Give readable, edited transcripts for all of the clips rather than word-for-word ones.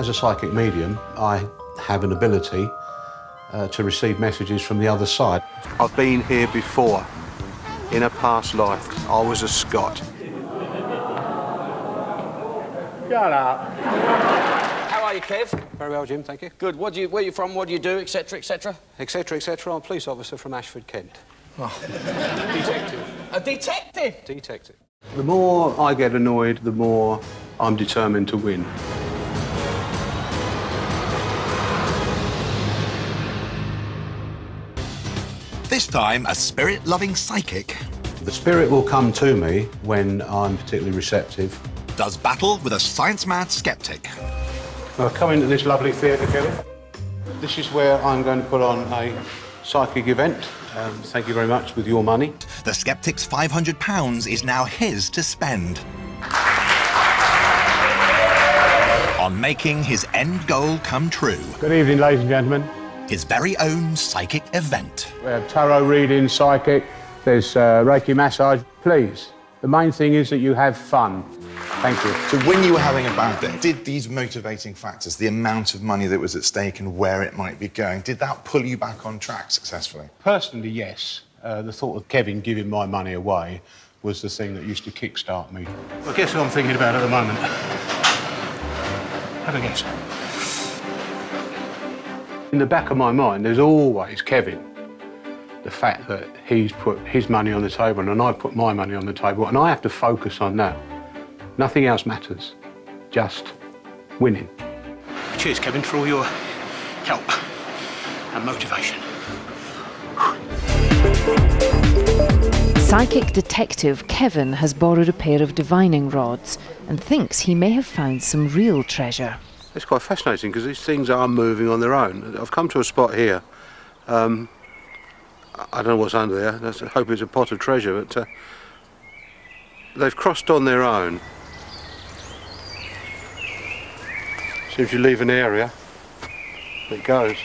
As a psychic medium, I have an ability to receive messages from the other side. I've been here before. In a past life, I was a Scot. Shut up. How are you, Kev? Very well, Jim, thank you. Good. Where are you from? What do you do, etc., etc.? Etc., etc. I'm a police officer from Ashford, Kent. Oh. Detective. A detective? Detective. The more I get annoyed, the more I'm determined to win. This time, a spirit-loving psychic. The spirit will come to me when I'm particularly receptive. Does battle with a science-mad skeptic. Well, come into this lovely theatre, Kevin. This is where I'm going to put on a psychic event. Thank you very much, with your money. The skeptic's £500 is now his to spend on making his end goal come true. Good evening, ladies and gentlemen. His very own psychic event. We have tarot reading, psychic, there's Reiki massage. Please, the main thing is that you have fun. Thank you. So when you were having a bad day, did these motivating factors, the amount of money that was at stake and where it might be going, did that pull you back on track successfully? Personally, yes. The thought of Kevin giving my money away was the thing that used to kickstart me. Well, guess what I'm thinking about at the moment? Have a guess. In the back of my mind, there's always Kevin. The fact that he's put his money on the table and I've put my money on the table, and I have to focus on that. Nothing else matters, just winning. Cheers, Kevin, for all your help and motivation. Psychic detective Kevin has borrowed a pair of divining rods and thinks he may have found some real treasure. It's quite fascinating because these things are moving on their own. I've come to a spot here. I don't know what's under there. I hope it's a pot of treasure, but they've crossed on their own. As soon as you leave an area, it goes.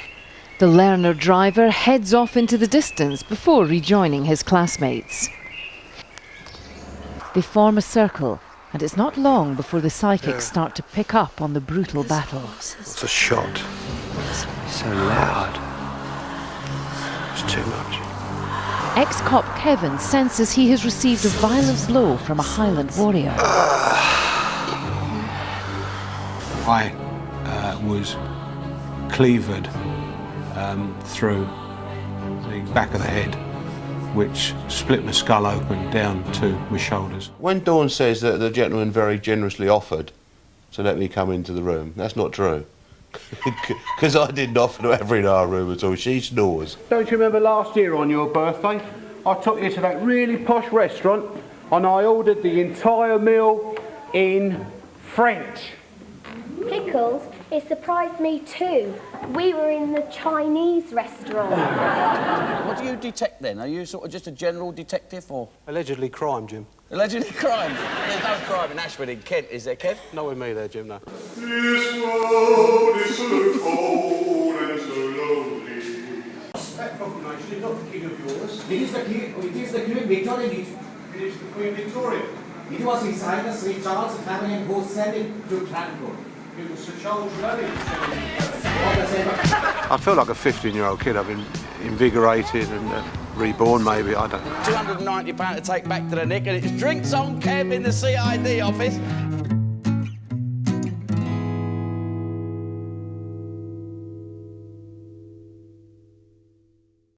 The learner driver heads off into the distance before rejoining his classmates. They form a circle, and it's not long before the psychics start to pick up on the brutal battle. It's a shot. It's so loud. It's too much. Ex-cop Kevin senses he has received a violent blow from a Highland warrior. I was cleavered through the back of the head, which split my skull open down to my shoulders. When Dawn says that the gentleman very generously offered to let me come into the room, that's not true. Because I didn't offer to have her in our room at all. She snores. Don't you remember last year on your birthday? I took you to that really posh restaurant and I ordered the entire meal in French. Pickles, it surprised me too. We were in the Chinese restaurant. What do you detect then? Are you sort of just a general detective or...? Allegedly crime, Jim. Allegedly crime? There's no crime in Ashford in Kent, is there, Kev? Not with me there, Jim, no. This road is so cold and so lonely. That proclamation is not the king of yours. It is the Queen Victoria. It is the Queen Victoria. It was his Highness Sir Charles family who sent it to Cranbrook. It was Sir Charles Raleigh. I feel like a 15-year-old kid. I've been invigorated and reborn, maybe, I don't know. £290 to take back to the Nick, and it's drinks on Kev in the CID office.